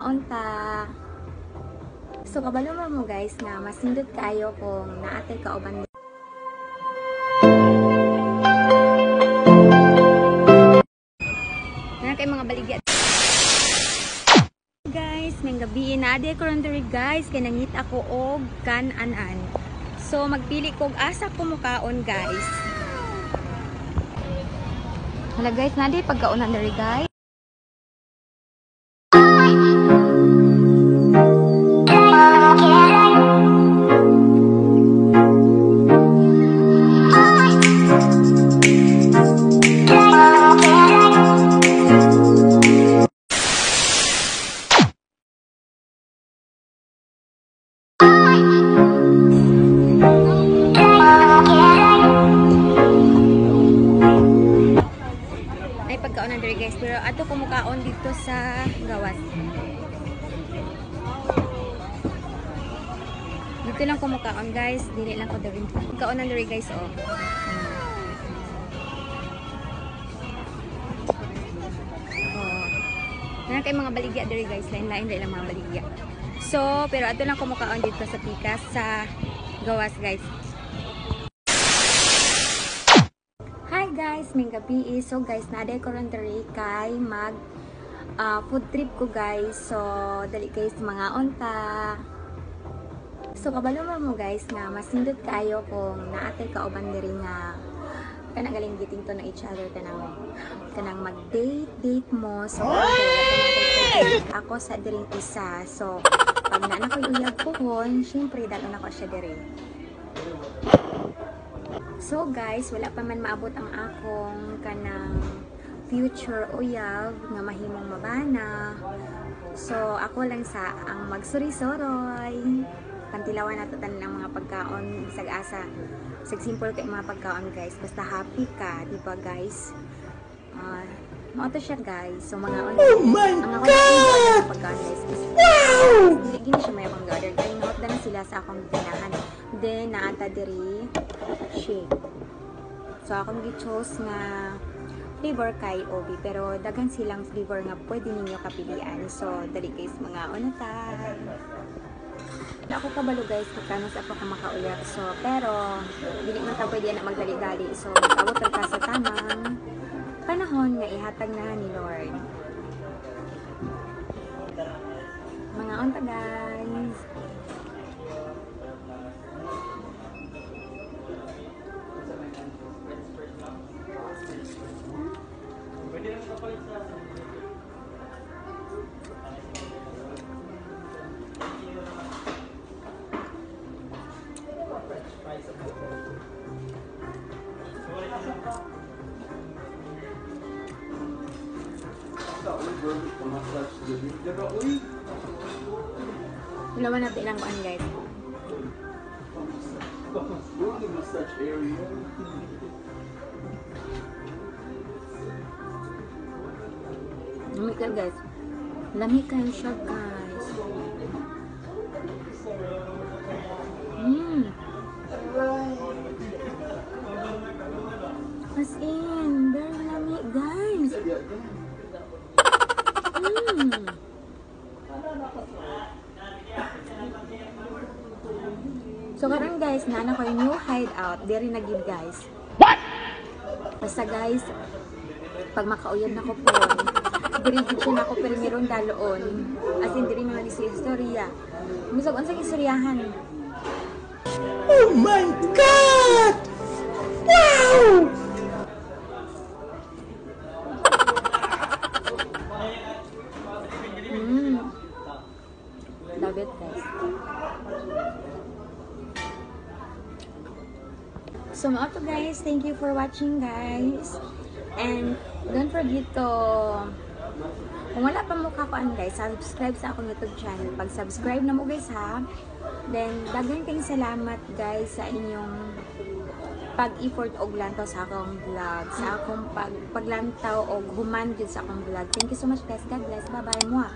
unta. So kabalo mo guys nga masindot kayo kung naatay kauban na kay mga baligya. Guys, may gabi na ade ko guys kay nangit ako og kan-anan. So magpili kog asa ko mukaon guys. Hala guys, nadi pagkaunan diri guys. Pagkaon na guys, pero ato kumukaon dito sa gawas. Dito lang kumukaon guys, dili lang ko darin. Pagkaon na guys, oh. Nana kay mga baligya diri guys, lain-lain dili lang mga baligya. So, pero ato lang kumukaon dito sa pikas sa gawas guys. Hi guys, may gabi. So guys, naday ko ron diri kay mag food trip ko guys. So dali guys mga unta. So kabalo mo guys nga masindot kayo kung naatay kauban diri nga kana galing giting to na each other kanang mag-date mo. So ako sa diring isa. So pag na ko uyab pohon, syempre dalo na ko siya diri. So guys, wala pa man maabot ang akong kanang future uyab nga mahimong mabana. So ako lang sa ang magsuri-soroy. Pantilawan nato tanan ang mga pagkaon bisag asa. Bisag simple kay mga pagkaon guys. Basta happy ka, di ba guys? Mao to siya guys. So mga oh my God! Pagkaon guys. Wow! Hindi siya may pang order. Kaya note na sila sa akong tinahan. Then naata diri shake. So akong gi-choose nga flavor kay Obi, pero daghang silang flavor nga pwede ninyo kapilian. So dali guys mga unta. Ako kabalo guys kung kano sa ako ka makauyak. So pero dili man ta pwede na magdali-dali. So magabot ka sa tamang panahon nga ihatag na ni Lord. Mga unta guys. Lawan natin ilang kuan guys. Lamig ka guys. Lamig kayo siya guys. As in, very lamig guys. So karon guys, nana ko yung new hideout. Diri na gid guys. What? Basta guys, pag makauyab na ko po, diri gid siya nako pero meron daloon. As in diri man si istorya. Musag unsang istoryahan. Oh my God! Wow! Love it guys. So mga to guys, thank you for watching guys. And don't forget to, kung wala pa mo kakuan guys, subscribe sa akong YouTube channel. Pag subscribe na mo guys ha, then daghang kayong salamat guys sa inyong pag-effort og lantaw sa akong vlog, sa akong paglantaw og human gyud sa akong vlog. Thank you so much guys. God bless. Bye bye. Mwah.